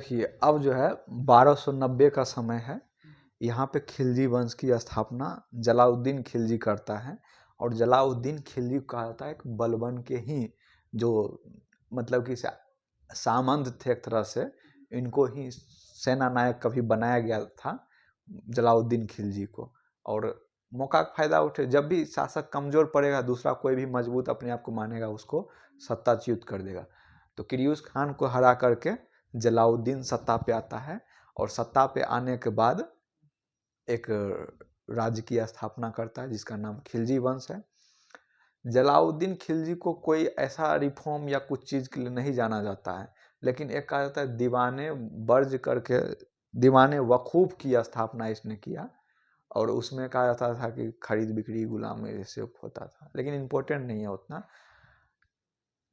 देखिए अब जो है 1290 का समय है। यहाँ पे खिलजी वंश की स्थापना जलालुद्दीन खिलजी करता है और जलालुद्दीन खिलजी कहा जाता है एक बलबन के ही जो मतलब कि सामंत थे एक तरह से, इनको ही सेना नायक कभी बनाया गया था जलालुद्दीन खिलजी को। और मौका का फायदा उठे, जब भी शासक कमजोर पड़ेगा दूसरा कोई भी मजबूत अपने आप को मानेगा उसको सत्ताच्युत कर देगा। तो किरियूस खान को हरा करके जलालुद्दीन सत्ता पे आता है और सत्ता पे आने के बाद एक राज्य की स्थापना करता है जिसका नाम खिलजी वंश है। जलालुद्दीन खिलजी को कोई ऐसा रिफॉर्म या कुछ चीज़ के लिए नहीं जाना जाता है, लेकिन एक कहा जाता है दीवाने बर्ज करके दीवाने वकूफ़ की स्थापना इसने किया और उसमें कहा जाता था कि खरीद बिक्री गुलाम ऐसे होता था, लेकिन इम्पोर्टेंट नहीं है उतना।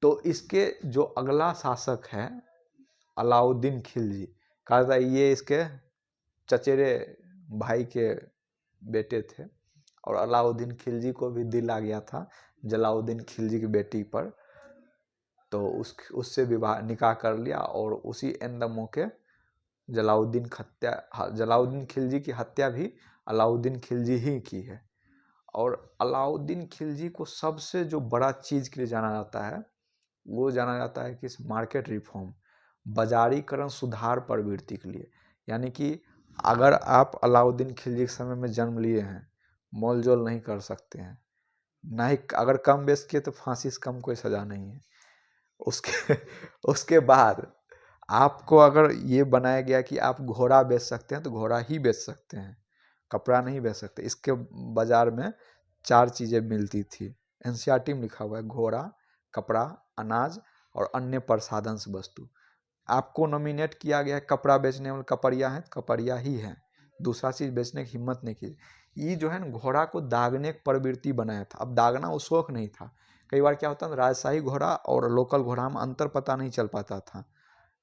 तो इसके जो अगला शासक है अलाउद्दीन खिलजी, कहा जाता है ये इसके चचेरे भाई के बेटे थे और अलाउद्दीन खिलजी को भी दिल आ गया था जलालुद्दीन खिलजी की बेटी पर, तो उससे विवाह निकाह कर लिया और उसी एन द मौके जलालुद्दीन खिलजी की हत्या भी अलाउद्दीन खिलजी ही की है। और अलाउद्दीन खिलजी को सबसे जो बड़ा चीज़ के लिए जाना जाता है वो जाना जाता है कि मार्केट रिफॉर्म, बाजारीकरण सुधार प्रवृत्ति के लिए। यानी कि अगर आप अलाउद्दीन खिलजी के समय में जन्म लिए हैं, मोल जोल नहीं कर सकते हैं, ना ही अगर कम बेच किए तो फांसी से कम कोई सज़ा नहीं है। उसके उसके बाद आपको अगर ये बनाया गया कि आप घोड़ा बेच सकते हैं तो घोड़ा ही बेच सकते हैं, कपड़ा नहीं बेच सकते। इसके बाज़ार में 4 चीज़ें मिलती थी, एनसीईआरटी में लिखा हुआ है, घोड़ा, कपड़ा, अनाज और अन्य प्रसाधन वस्तु। आपको नॉमिनेट किया गया है कपड़ा बेचने वाले कपड़िया हैं, कपड़िया ही हैं, दूसरा चीज़ बेचने की हिम्मत नहीं की। ये जो है ना घोड़ा को दागने की प्रवृत्ति बनाया था। अब दागना वो शौक नहीं था, कई बार क्या होता है राजशाही घोड़ा और लोकल घोड़ा में अंतर पता नहीं चल पाता था।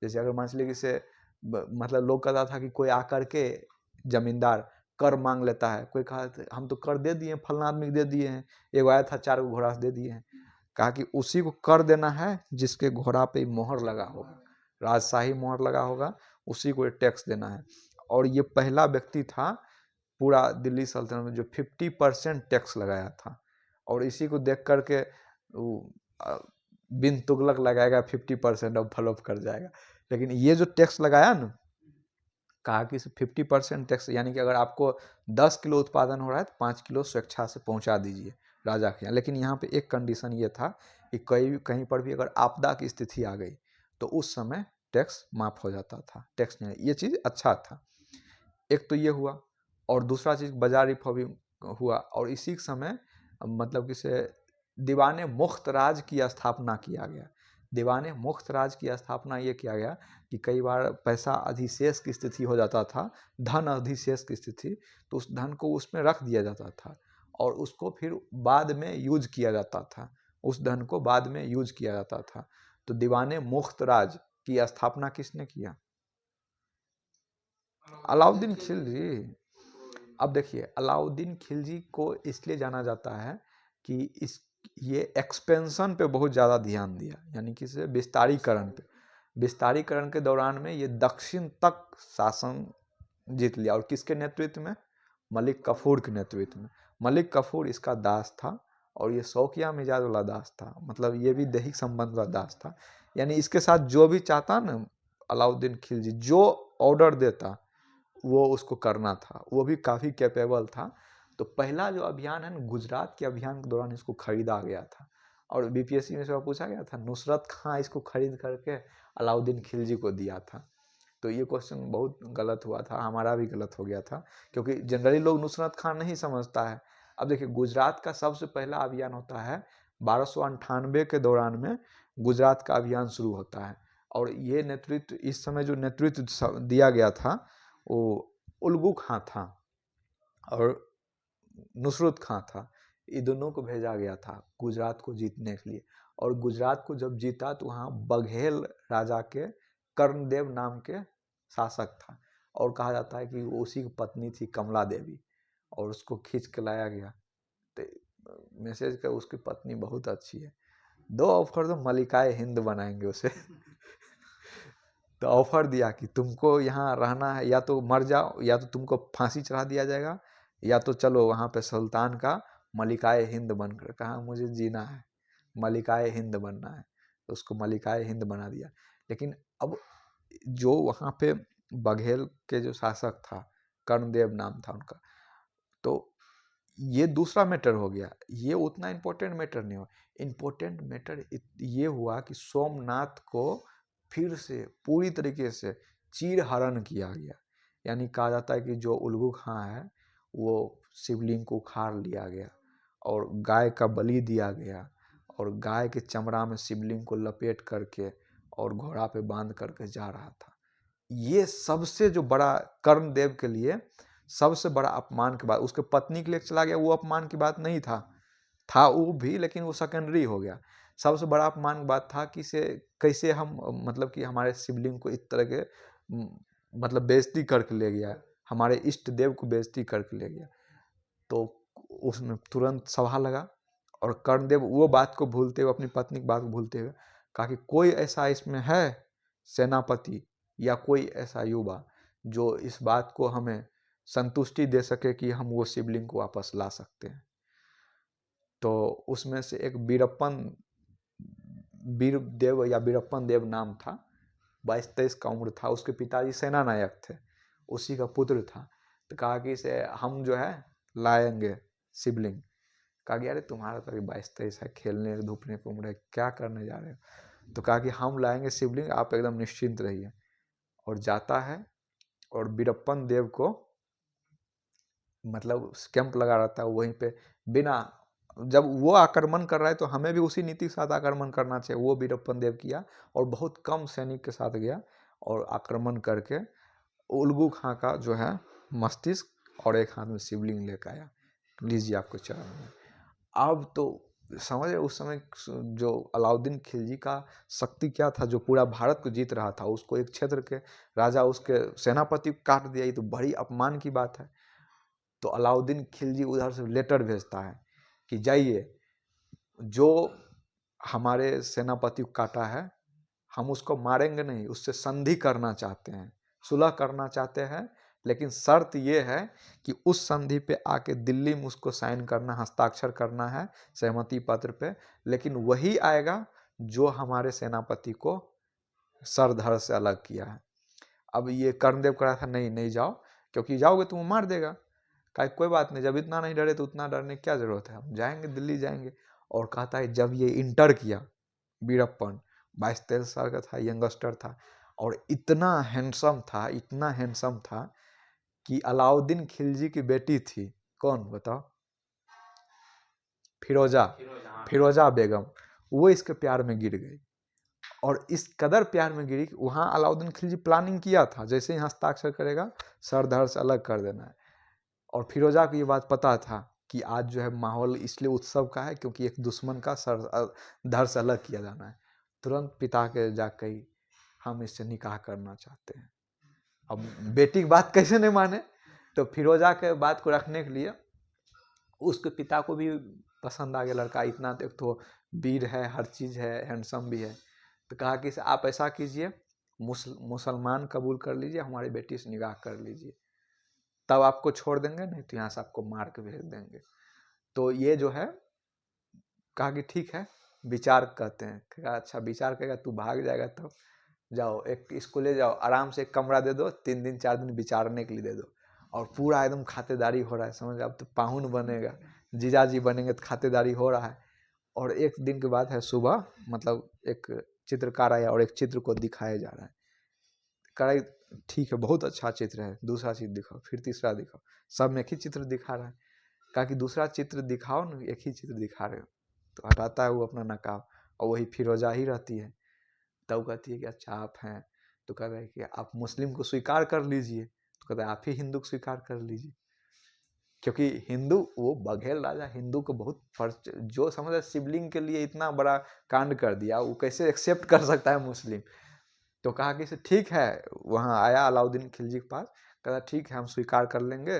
जैसे अगर मान लीजिए से मतलब लोग कहता था कि कोई आकर के जमींदार कर मांग लेता है, कोई कहा हम तो कर दे दिए फलना आदमी को दे दिए हैं, एक आया था 4 घोड़ा से दे दिए हैं। कहा कि उसी को कर देना है जिसके घोड़ा पे मोहर लगा होगा, राजशाही मोहर लगा होगा, उसी को टैक्स देना है। और ये पहला व्यक्ति था पूरा दिल्ली सल्तनत में जो 50% टैक्स लगाया था। और इसी को देख करके बिन तुगलक लगाएगा 50% अब फ्लॉप कर जाएगा। लेकिन ये जो टैक्स लगाया ना, कहा कि 50% टैक्स, यानी कि अगर आपको 10 किलो उत्पादन हो रहा है तो 5 किलो स्वेच्छा से पहुंचा दीजिए राजा के यहाँ। लेकिन यहाँ पे एक कंडीशन ये था कि कहीं पर भी अगर आपदा की स्थिति आ गई तो उस समय टैक्स माफ़ हो जाता था, टैक्स नहीं। ये चीज़ अच्छा था। एक तो ये हुआ और दूसरा चीज़ बाजार रिफॉर्म हुआ। और इसी समय मतलब कि से दीवाने मुख्त राज की स्थापना किया गया। दीवाने मुख्त राज की स्थापना ये किया गया कि कई बार पैसा अधिशेष की स्थिति हो जाता था, धन अधिशेष की स्थिति, तो उस धन को उसमें रख दिया जाता था और उसको फिर बाद में यूज किया जाता था, उस धन को बाद में यूज किया जाता था। तो दीवाने मुख्त राज की स्थापना किसने किया? अलाउद्दीन खिलजी। अब देखिए अलाउद्दीन खिलजी को इसलिए जाना जाता है कि ये एक्सपेंशन पे बहुत ज़्यादा ध्यान दिया, यानी कि से विस्तारीकरण पे। विस्तारीकरण के दौरान में ये दक्षिण तक शासन जीत लिया। और किसके नेतृत्व में? मलिक कफूर के नेतृत्व में। मलिक कफूर इसका दास था और ये शौकिया मिजाज वाला दास था, मतलब ये भी दैहिक संबंध वाला दास था। यानी इसके साथ जो भी चाहता ना अलाउद्दीन खिलजी, जो ऑर्डर देता वो उसको करना था, वो भी काफ़ी कैपेबल था। तो पहला जो अभियान है ना गुजरात के अभियान के दौरान इसको खरीदा गया था और बीपीएससी में से पूछा गया था नुसरत खां इसको खरीद करके अलाउद्दीन खिलजी को दिया था। तो ये क्वेश्चन बहुत गलत हुआ था, हमारा भी गलत हो गया था, क्योंकि जनरली लोग नुसरत खां नहीं समझता है। अब देखिए गुजरात का सबसे पहला अभियान होता है 1298 के दौरान में गुजरात का अभियान शुरू होता है। और ये नेतृत्व इस समय जो नेतृत्व दिया गया था वो उल्गू खां था और नुसरत खां था। ये दोनों को भेजा गया था गुजरात को जीतने के लिए। और गुजरात को जब जीता तो वहाँ बघेल राजा के कर्णदेव नाम के शासक था और कहा जाता है कि उसी की पत्नी थी कमला देवी और उसको खींच के लाया गया। तो मैसेज का उसकी पत्नी बहुत अच्छी है, दो ऑफर दो मलिकाए हिंद बनाएंगे उसे तो ऑफर दिया कि तुमको यहाँ रहना है, या तो मर जाओ या तो तुमको फांसी चढ़ा दिया जाएगा, या तो चलो वहाँ पे सुल्तान का मलिकाए हिंद बनकर। कहा मुझे जीना है, मलिकाए हिंद बनना है, तो उसको मलिकाए हिंद बना दिया। लेकिन अब जो वहाँ पे बघेल के जो शासक था, कर्णदेव नाम था उनका, तो ये दूसरा मैटर हो गया। ये उतना इम्पोर्टेंट मैटर नहीं हुआ। इम्पोर्टेंट मैटर ये हुआ कि सोमनाथ को फिर से पूरी तरीके से चीर हरण किया गया। यानी कहा जाता है कि जो उल्लू खां है वो शिवलिंग को उखाड़ लिया गया और गाय का बलि दिया गया, और गाय के चमड़ा में शिवलिंग को लपेट करके और घोड़ा पे बांध करके जा रहा था। ये सबसे जो बड़ा कर्णदेव के लिए सबसे बड़ा अपमान की बात, उसके पत्नी के लिए चला गया वो अपमान की बात नहीं था वो भी, लेकिन वो सेकेंडरी हो गया। सबसे बड़ा अपमान की बात था कि से कैसे हम मतलब कि हमारे शिवलिंग को इस तरह के मतलब बेइज्जती करके ले गया, हमारे इष्ट देव को बेइज्जती करके ले गया। तो उसमें तुरंत सभा लगा, और कर्णदेव वो बात को भूलते हुए, अपनी पत्नी की बात को भूलते हुए कहा कि कोई ऐसा इसमें है सेनापति या कोई ऐसा युवा जो इस बात को हमें संतुष्टि दे सके कि हम वो शिवलिंग को वापस ला सकते हैं। तो उसमें से एक वीरदेव या वीरप्पन देव नाम था, 22-23 का उम्र था। उसके पिताजी सेना नायक थे, उसी का पुत्र था। तो कहा कि इसे हम जो है लाएंगे शिवलिंग। कहा कि अरे तुम्हारा तो अभी 22-23 है, खेलने धूपने की उम्र है, क्या करने जा रहे हो। तो कहा कि हम लाएंगे शिवलिंग, आप एकदम निश्चिंत रहिए। और जाता है और वीरप्पन देव को मतलब कैंप लगा रहता है वहीं पे, बिना जब वो आक्रमण कर रहा है तो हमें भी उसी नीति के साथ आक्रमण करना चाहिए। वो वीरप्पन देव किया और बहुत कम सैनिक के साथ गया और आक्रमण करके उल्लू खां का जो है मस्तिष्क और एक हाथ में शिवलिंग लेकर आया, लीजिए आपको चरण में। अब तो समझ रहे उस समय जो अलाउद्दीन खिलजी का शक्ति क्या था, जो पूरा भारत को जीत रहा था, उसको एक क्षेत्र के राजा उसके सेनापति को काट दिया। ये तो बड़ी अपमान की बात है। तो अलाउद्दीन खिलजी उधर से लेटर भेजता है कि जाइए, जो हमारे सेनापति को काटा है हम उसको मारेंगे नहीं, उससे संधि करना चाहते हैं, सुलह करना चाहते हैं, लेकिन शर्त ये है कि उस संधि पे आके दिल्ली में उसको साइन करना, हस्ताक्षर करना है सहमति पत्र पे, लेकिन वही आएगा जो हमारे सेनापति को सर धड़ से अलग किया है। अब ये कर्णदेव कह रहा था नहीं नहीं जाओ, क्योंकि जाओगे तो वो मार देगा। कहा कोई बात नहीं, जब इतना नहीं डरे तो उतना डरने की क्या जरूरत है, हम जाएंगे, दिल्ली जाएंगे। और कहता है जब ये इंटर किया वीरप्पन, 22-23 साल का था, यंगस्टर था, और इतना हैंडसम था, इतना हैंडसम था कि अलाउद्दीन खिलजी की बेटी थी, कौन बताओ, फिरोजा, फिरोजा बेगम, वो इसके प्यार में गिर गई। और इस कदर प्यार में गिरी कि वहाँ अलाउद्दीन खिलजी प्लानिंग किया था, जैसे ही हस्ताक्षर करेगा सर धड़ से अलग कर देना है। और फिरोजा को ये बात पता था कि आज जो है माहौल इसलिए उत्सव का है क्योंकि एक दुश्मन का सर धड़ से अलग किया जाना है। तुरंत पिता के जा कही हम इससे निकाह करना चाहते हैं। अब बेटी की बात कैसे नहीं माने, तो फिरोजा के बात को रखने के लिए उसके पिता को भी पसंद आ गया लड़का, इतना तो वीर है, हर चीज़ है, हैंडसम भी है। तो कहा कि आप ऐसा कीजिए, मुसलमान कबूल कर लीजिए, हमारी बेटी से निकाह कर लीजिए, तब आपको छोड़ देंगे, नहीं तो यहाँ से आपको मार के भेज देंगे। तो ये जो है कहा कि ठीक है, विचार कहते हैं। कहा अच्छा विचार करेगा, तू भाग जाएगा तब जाओ, एक इसको ले जाओ, आराम से एक कमरा दे दो, 3 दिन 4 दिन विचारने के लिए दे दो। और पूरा एकदम खातेदारी हो रहा है, समझ, अब तो पाहुन बनेगा, जीजाजी बनेंगे, तो खातेदारी हो रहा है। और एक दिन के बाद है सुबह, मतलब एक चित्रकार आया और एक चित्र को दिखाया जा रहा है। करा ठीक है, बहुत अच्छा चित्र है, दूसरा चित्र दिखाओ, फिर तीसरा दिखाओ, सब में एक ही चित्र दिखा रहा है। कहा कि दूसरा चित्र दिखाओ ना, एक ही चित्र दिखा रहे हो। तो हटाता है वो अपना नकाब, और वही फिरोजा ही रहती है। तब कहती है कि अच्छा आप हैं, तो कह रहे हैं कि आप मुस्लिम को स्वीकार कर लीजिए। तो कहता है आप ही हिंदू को स्वीकार कर लीजिए, क्योंकि हिंदू, वो बघेल राजा हिंदू को बहुत फर्स्ट, जो समझ शिवलिंग के लिए इतना बड़ा कांड कर दिया, वो कैसे एक्सेप्ट कर सकता है मुस्लिम। तो कहा कि ठीक है, वहाँ आया अलाउद्दीन खिलजी के पास, कहता ठीक है हम स्वीकार कर लेंगे,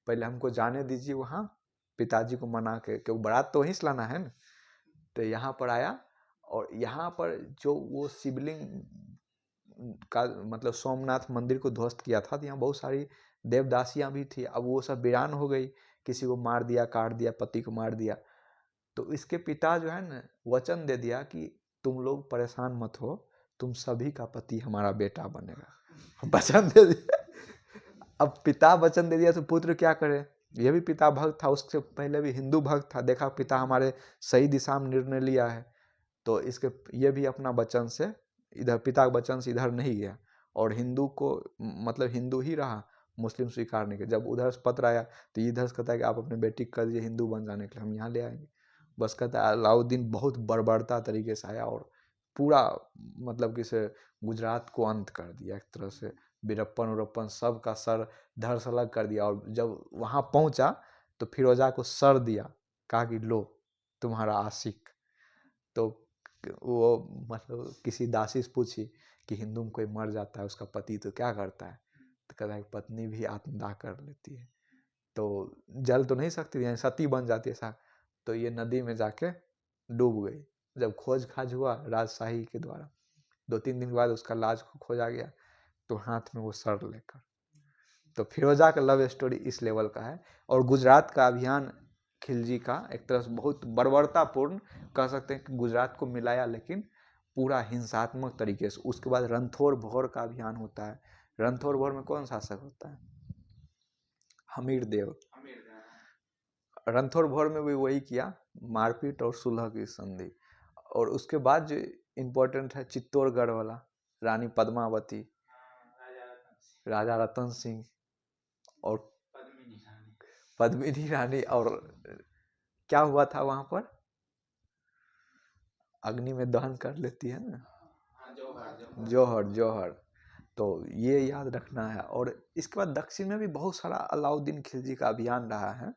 पहले हमको जाने दीजिए वहाँ, पिताजी को मना के, क्योंकि बारात तो वहीं से लाना है ना। तो यहाँ पर आया, और यहाँ पर जो वो शिवलिंग का मतलब सोमनाथ मंदिर को ध्वस्त किया था, तो यहाँ बहुत सारी देवदासियाँ भी थी। अब वो सब वीरान हो गई, किसी को मार दिया, काट दिया, पति को मार दिया। तो इसके पिता जो है ना वचन दे दिया कि तुम लोग परेशान मत हो, तुम सभी का पति हमारा बेटा बनेगा। वचन दे दिया। अब पिता वचन दे दिया तो पुत्र क्या करे। ये भी पिता भक्त था, उससे पहले भी हिंदू भक्त था, देखा पिता हमारे सही दिशा में निर्णय लिया है, तो इसके ये भी अपना वचन से इधर, पिता के वचन से इधर नहीं गया, और हिंदू को मतलब हिंदू ही रहा, मुस्लिम स्वीकार नहीं किया। जब उधर से पत्र आया तो इधर से कहता है कि आप अपने बेटी कर दीजिए हिंदू बन जाने के लिए, हम यहाँ ले आएंगे। बस कहता है अलाउद्दीन बहुत बर्बरता तरीके से आया और पूरा मतलब कि से गुजरात को अंत कर दिया, एक तरह से वीरप्पन उरप्पन सब का सर धड़ से अलग कर दिया। और जब वहाँ पहुँचा तो फिरोजा को सर दिया, कहा कि लो तुम्हारा आशिक। तो वो मतलब किसी दासी से पूछी कि हिंदू में कोई मर जाता है उसका पति तो क्या करता है, तो कहता है पत्नी भी आत्मदाह कर लेती है, तो जल तो नहीं सकती, यानी सती बन जाती है ऐसा। तो ये नदी में जाके डूब गई। जब खोज खाज हुआ राजशाही के द्वारा, 2-3 दिन के बाद उसका लाश खोजा गया, तो हाथ में वो सर लेकर। तो फिरोजा का लव स्टोरी इस लेवल का है। और गुजरात का अभियान खिलजी का एक तरह से बहुत बर्बरतापूर्ण कह सकते हैं कि गुजरात को मिलाया, लेकिन पूरा हिंसात्मक तरीके से। उसके बाद रणथोड़ भौर का अभियान होता है। रणथोड़ भौर में कौन शासक होता है? हमीर देव। रणथोड़ भौर में भी वही किया, मारपीट और सुलह की संधि। और उसके बाद जो इम्पोर्टेंट है चित्तौड़गढ़ वाला, रानी पद्मावती, राजा रतन सिंह और पद्मिनी रानी। और क्या हुआ था वहां पर, अग्नि में दहन कर लेती है ना, जौहर। जौहर। तो ये याद रखना है। और इसके बाद दक्षिण में भी बहुत सारा अलाउद्दीन खिलजी का अभियान रहा है,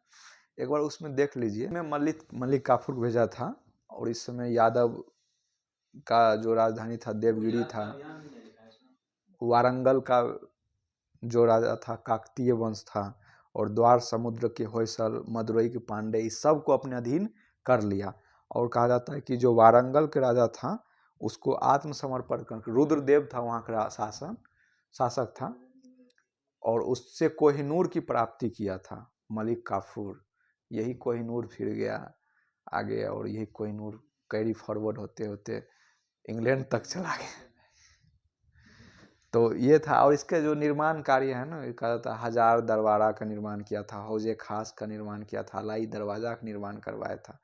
एक बार उसमें देख लीजिए। मैं मलिक काफूर भेजा था, और इस समय यादव का जो राजधानी था देवगिरी था, वारंगल का जो राजा था काकतीय वंश था, और द्वार समुद्र के होयसल, मदुरई के पांडे, इस सब को अपने अधीन कर लिया। और कहा जाता है कि जो वारंगल के राजा था उसको आत्मसमर्पण कर, रुद्रदेव था वहाँ का शासक था, और उससे कोहिनूर की प्राप्ति किया था मलिक काफूर। यही कोहिनूर फिर गया आगे, और यही कोहिनूर कैरी फॉरवर्ड होते होते इंग्लैंड तक चला गया। तो ये था। और इसके जो निर्माण कार्य है ना, कहा जाता है हजार दरबारा का निर्माण किया था, हौजे खास का निर्माण किया था, अलाई दरवाजा का निर्माण करवाया था,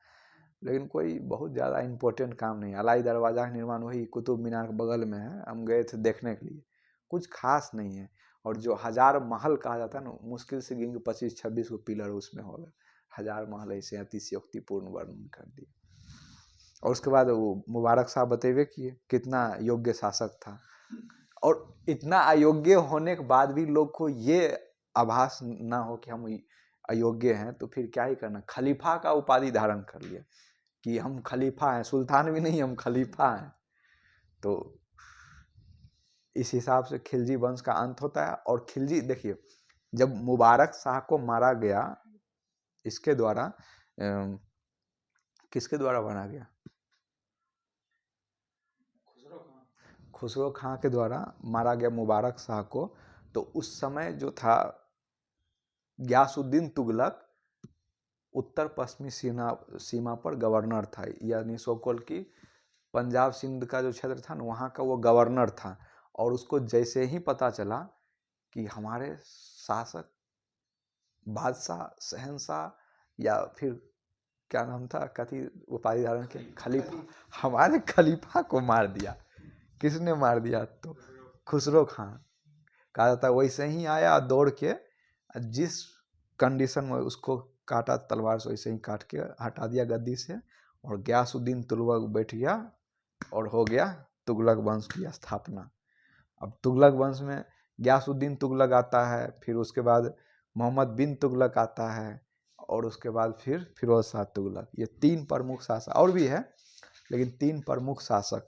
लेकिन कोई बहुत ज़्यादा इम्पोर्टेंट काम नहीं। अलाई दरवाजा का निर्माण वही कुतुब मीनार के बगल में है, हम गए थे देखने के लिए, कुछ खास नहीं है। और जो हजार महल कहा जाता है ना, मुश्किल से गिन 25-26 को पिलर उसमें होगा, हजार महल ऐसे अतिशयोक्तिपूर्ण वर्णन कर दिए। और उसके बाद वो मुबारक शाह बतेबे किए कितना योग्य शासक था, और इतना अयोग्य होने के बाद भी लोग को ये आभास ना हो कि हम अयोग्य हैं, तो फिर क्या ही करना, खलीफा का उपाधि धारण कर लिया कि हम खलीफा हैं, सुल्तान भी नहीं, हम खलीफा हैं। तो इस हिसाब से खिलजी वंश का अंत होता है। और खिलजी देखिए, जब मुबारक शाह को मारा गया, इसके द्वारा किसके द्वारा मारा गया? खुसरो खां के द्वारा मारा गया मुबारक शाह को। तो उस समय जो था गयासुद्दीन तुगलक उत्तर पश्चिमी सीमा पर गवर्नर था, यानी सोकोल की पंजाब सिंध का जो क्षेत्र था ना, वहाँ का वो गवर्नर था। और उसको जैसे ही पता चला कि हमारे शासक बादशाह, शहंशाह, या फिर क्या नाम था, कथी उपाधि धारण के, खलीफा, हमारे खलीफा को मार दिया। किसने मार दिया? तो खुसरो खां। कहा जाता है वैसे ही आया दौड़ के, जिस कंडीशन में उसको काटा तलवार से, वैसे ही काट के हटा दिया गद्दी से, और गयासुद्दीन तुगलक बैठ गया, और हो गया तुगलक वंश की स्थापना। अब तुगलक वंश में गयासुद्दीन तुगलक आता है, फिर उसके बाद मोहम्मद बिन तुगलक आता है, और उसके बाद फिर फिरोज शाह तुगलक। ये 3 प्रमुख शासक, और भी है लेकिन 3 प्रमुख शासक